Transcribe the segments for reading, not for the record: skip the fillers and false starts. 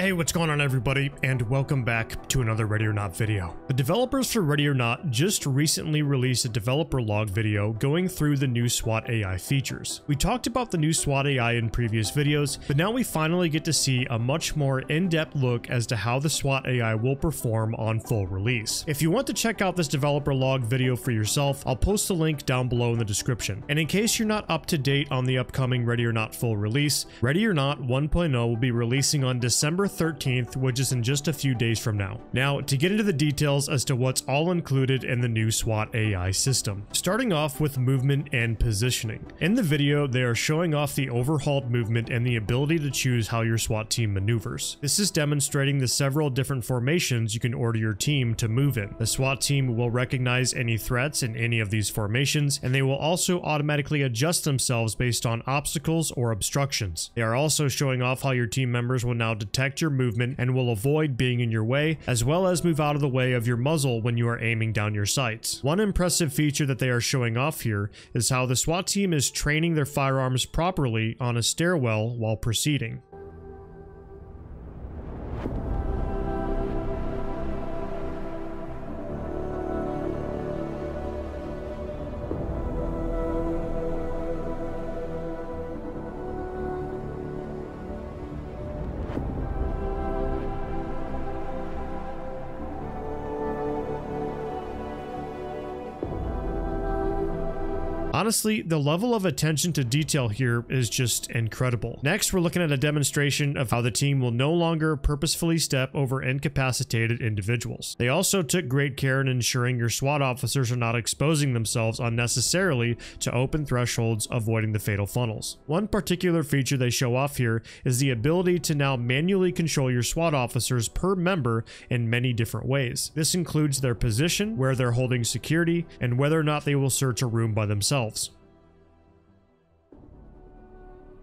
Hey, what's going on everybody, and welcome back to another Ready or Not video. The developers for Ready or Not just recently released a developer log video going through the new SWAT AI features. We talked about the new SWAT AI in previous videos, but now we finally get to see a much more in-depth look as to how the SWAT AI will perform on full release. If you want to check out this developer log video for yourself, I'll post the link down below in the description. And in case you're not up to date on the upcoming Ready or Not full release, Ready or Not 1.0 will be releasing on December 13th, which is in just a few days from now. Now, to get into the details as to what's all included in the new SWAT AI system. Starting off with movement and positioning. In the video, they are showing off the overhauled movement and the ability to choose how your SWAT team maneuvers. This is demonstrating the several different formations you can order your team to move in. The SWAT team will recognize any threats in any of these formations, and they will also automatically adjust themselves based on obstacles or obstructions. They are also showing off how your team members will now detect your movement and will avoid being in your way, as well as move out of the way of your muzzle when you are aiming down your sights. One impressive feature that they are showing off here is how the SWAT team is training their firearms properly on a stairwell while proceeding. Honestly, the level of attention to detail here is just incredible. Next, we're looking at a demonstration of how the team will no longer purposefully step over incapacitated individuals. They also took great care in ensuring your SWAT officers are not exposing themselves unnecessarily to open thresholds, avoiding the fatal funnels. One particular feature they show off here is the ability to now manually control your SWAT officers per member in many different ways. This includes their position, where they're holding security, and whether or not they will search a room by themselves.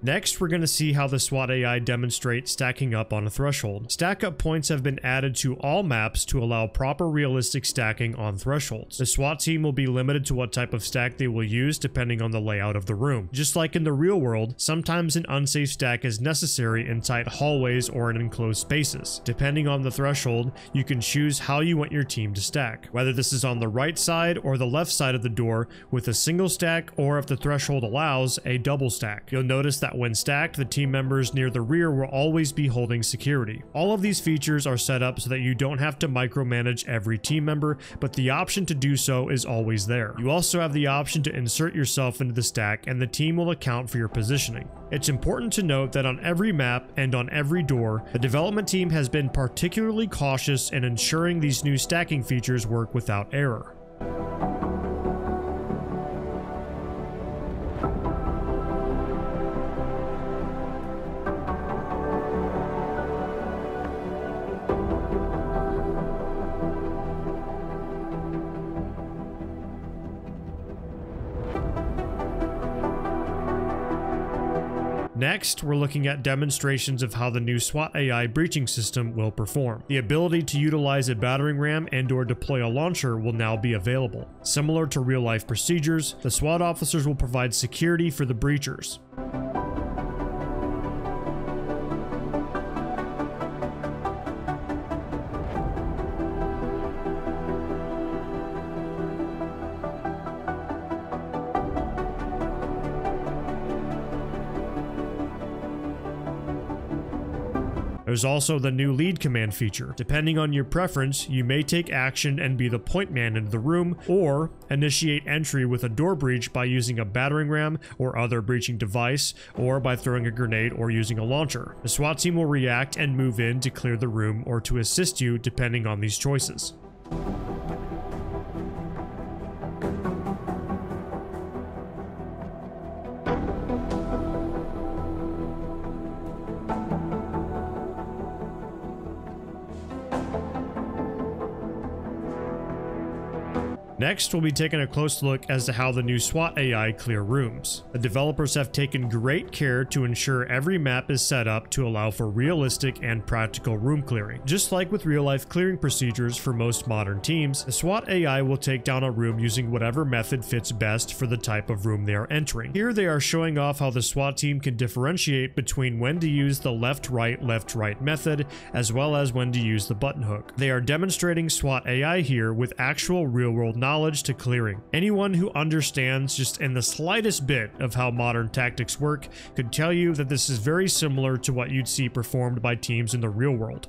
Next, we're going to see how the SWAT AI demonstrates stacking up on a threshold. Stack up points have been added to all maps to allow proper realistic stacking on thresholds. The SWAT team will be limited to what type of stack they will use depending on the layout of the room. Just like in the real world, sometimes an unsafe stack is necessary in tight hallways or in enclosed spaces. Depending on the threshold, you can choose how you want your team to stack, whether this is on the right side or the left side of the door with a single stack, or if the threshold allows, a double stack. You'll notice that when stacked, the team members near the rear will always be holding security. All of these features are set up so that you don't have to micromanage every team member, but the option to do so is always there. You also have the option to insert yourself into the stack, and the team will account for your positioning. It's important to note that on every map and on every door, the development team has been particularly cautious in ensuring these new stacking features work without error. Next, we're looking at demonstrations of how the new SWAT AI breaching system will perform. The ability to utilize a battering ram and/or deploy a launcher will now be available. Similar to real-life procedures, the SWAT officers will provide security for the breachers. There's also the new lead command feature. Depending on your preference, you may take action and be the point man into the room, or initiate entry with a door breach by using a battering ram or other breaching device, or by throwing a grenade or using a launcher. The SWAT team will react and move in to clear the room or to assist you depending on these choices. Next, we'll be taking a close look as to how the new SWAT AI clear rooms. The developers have taken great care to ensure every map is set up to allow for realistic and practical room clearing. Just like with real-life clearing procedures for most modern teams, the SWAT AI will take down a room using whatever method fits best for the type of room they are entering. Here they are showing off how the SWAT team can differentiate between when to use the left-right method, as well as when to use the button hook. They are demonstrating SWAT AI here with actual real-world knowledge to clearing. Anyone who understands just in the slightest bit of how modern tactics work could tell you that this is very similar to what you'd see performed by teams in the real world.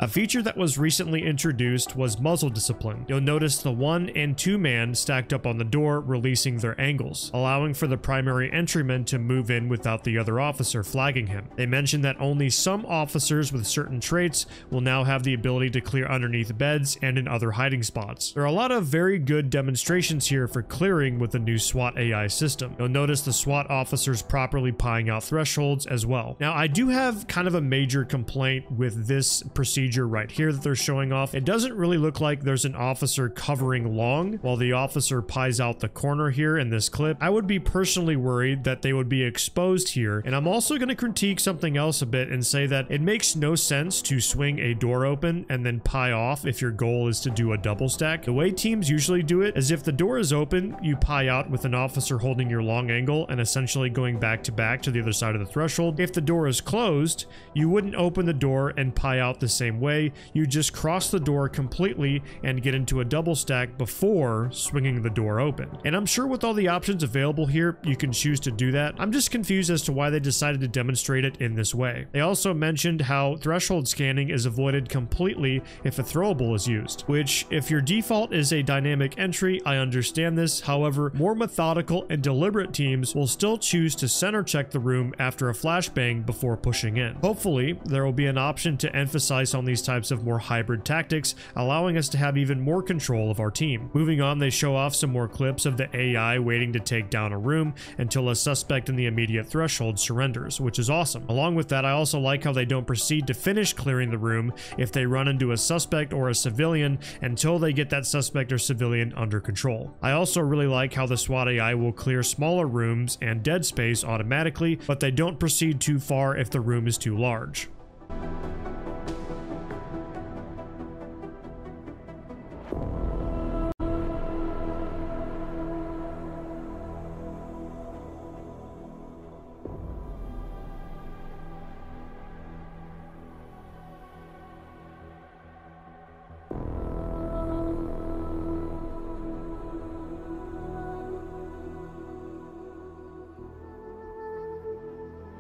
A feature that was recently introduced was muzzle discipline. You'll notice the 1 and 2 man stacked up on the door, releasing their angles, allowing for the primary entryman to move in without the other officer flagging him. They mentioned that only some officers with certain traits will now have the ability to clear underneath beds and in other hiding spots. There are a lot of very good demonstrations here for clearing with the new SWAT AI system. You'll notice the SWAT officers properly pieing out thresholds as well. Now, I do have kind of a major complaint with this procedure right here that they're showing off. It doesn't really look like there's an officer covering long while the officer pies out the corner here in this clip. I would be personally worried that they would be exposed here, and I'm also going to critique something else a bit and say that it makes no sense to swing a door open and then pie off if your goal is to do a double stack. The way teams usually do it is if the door is open, you pie out with an officer holding your long angle and essentially going back to the other side of the threshold. If the door is closed, you wouldn't open the door and pie out the same way. You just cross the door completely and get into a double stack before swinging the door open. And I'm sure with all the options available here, you can choose to do that. I'm just confused as to why they decided to demonstrate it in this way. They also mentioned how threshold scanning is avoided completely if a throwable is used, which if your default is a dynamic entry, I understand this. However, more methodical and deliberate teams will still choose to center check the room after a flashbang before pushing in. Hopefully, there will be an option to emphasize on these types of more hybrid tactics, allowing us to have even more control of our team. Moving on, they show off some more clips of the AI waiting to take down a room until a suspect in the immediate threshold surrenders, which is awesome. Along with that, I also like how they don't proceed to finish clearing the room if they run into a suspect or a civilian until they get that suspect or civilian under control. I also really like how the SWAT AI will clear smaller rooms and dead space automatically, but they don't proceed too far if the room is too large.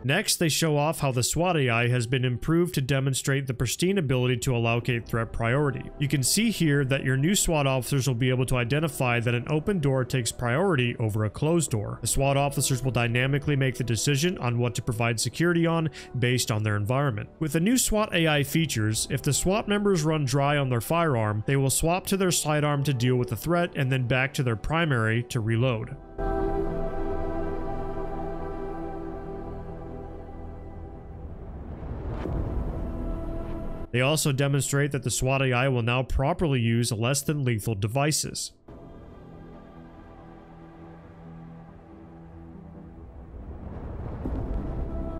Next, they show off how the SWAT AI has been improved to demonstrate the pristine ability to allocate threat priority. You can see here that your new SWAT officers will be able to identify that an open door takes priority over a closed door. The SWAT officers will dynamically make the decision on what to provide security on based on their environment. With the new SWAT AI features, if the SWAT members run dry on their firearm, they will swap to their sidearm to deal with the threat and then back to their primary to reload. They also demonstrate that the SWAT AI will now properly use less than lethal devices.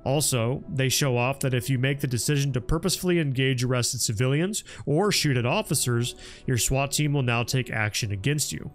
Also, they show off that if you make the decision to purposefully engage arrested civilians or shoot at officers, your SWAT team will now take action against you.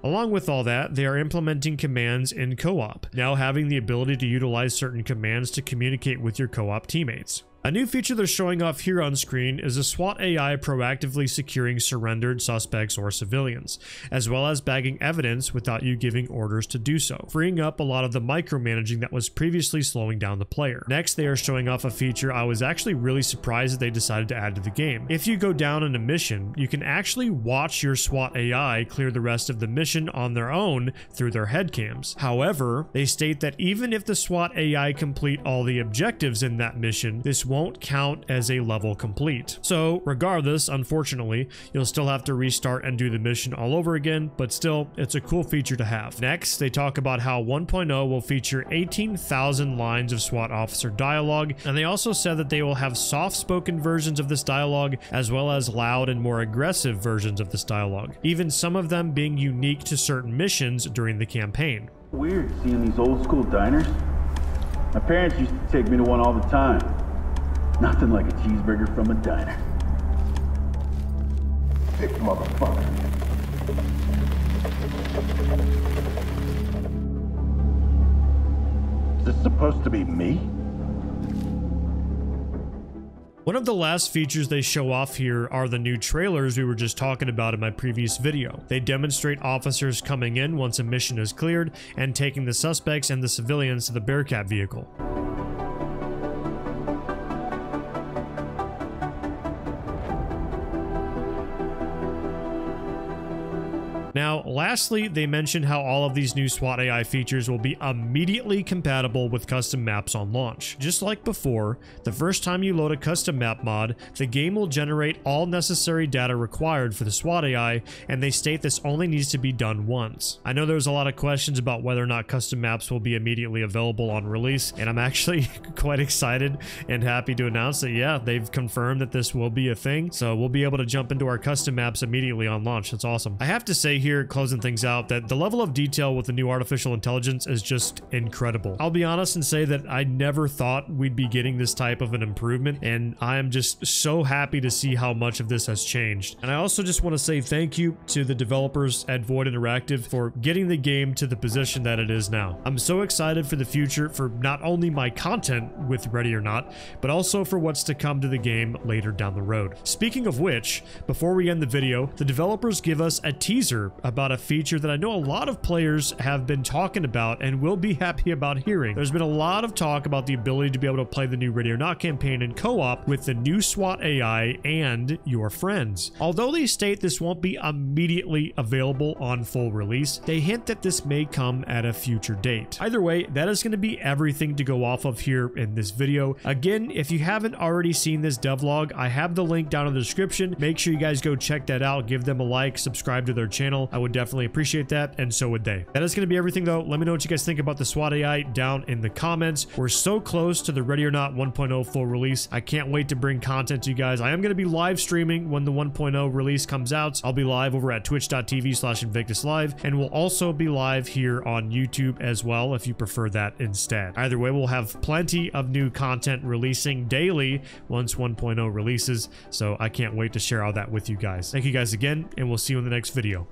Along with all that, they are implementing commands in co-op, now having the ability to utilize certain commands to communicate with your co-op teammates. A new feature they're showing off here on screen is a SWAT AI proactively securing surrendered suspects or civilians, as well as bagging evidence without you giving orders to do so, freeing up a lot of the micromanaging that was previously slowing down the player. Next, they are showing off a feature I was actually really surprised that they decided to add to the game. If you go down in a mission, you can actually watch your SWAT AI clear the rest of the mission on their own through their headcams. However, they state that even if the SWAT AI complete all the objectives in that mission, this won't won't count as a level complete. So regardless, unfortunately, you'll still have to restart and do the mission all over again, but still, it's a cool feature to have. Next, they talk about how 1.0 will feature 18,000 lines of SWAT officer dialogue, and they also said that they will have soft-spoken versions of this dialogue, as well as loud and more aggressive versions of this dialogue, even some of them being unique to certain missions during the campaign. Weird seeing these old school diners. My parents used to take me to one all the time. Nothing like a cheeseburger from a diner. Sick motherfucker. Is this supposed to be me? One of the last features they show off here are the new trailers we were just talking about in my previous video. They demonstrate officers coming in once a mission is cleared and taking the suspects and the civilians to the Bearcat vehicle. Now, lastly, they mentioned how all of these new SWAT AI features will be immediately compatible with custom maps on launch. Just like before, the first time you load a custom map mod, the game will generate all necessary data required for the SWAT AI, and they state this only needs to be done once. I know there's a lot of questions about whether or not custom maps will be immediately available on release, and I'm actually quite excited and happy to announce that, yeah, they've confirmed that this will be a thing, so we'll be able to jump into our custom maps immediately on launch. That's awesome. I have to say here, closing things out, that the level of detail with the new artificial intelligence is just incredible. I'll be honest and say that I never thought we'd be getting this type of an improvement, and I am just so happy to see how much of this has changed. And I also just want to say thank you to the developers at Void Interactive for getting the game to the position that it is now. I'm so excited for the future, for not only my content with Ready or Not, but also for what's to come to the game later down the road. Speaking of which, before we end the video, the developers give us a teaser about a feature that I know a lot of players have been talking about and will be happy about hearing. There's been a lot of talk about the ability to be able to play the new Ready or Not campaign in co-op with the new SWAT AI and your friends. Although they state this won't be immediately available on full release, they hint that this may come at a future date. Either way, that is going to be everything to go off of here in this video. Again, if you haven't already seen this devlog, I have the link down in the description. Make sure you guys go check that out, give them a like, subscribe to their channel. I would definitely appreciate that, and so would they. That is going to be everything though. Let me know what you guys think about the SWAT AI down in the comments. We're so close to the Ready or Not 1.0 full release. I can't wait to bring content to you guys. I am going to be live streaming when the 1.0 release comes out. I'll be live over at twitch.tv/InvictusLive, and we'll also be live here on YouTube as well if you prefer that instead. Either way, we'll have plenty of new content releasing daily once 1.0 releases, so I can't wait to share all that with you guys. Thank you guys again, and we'll see you in the next video.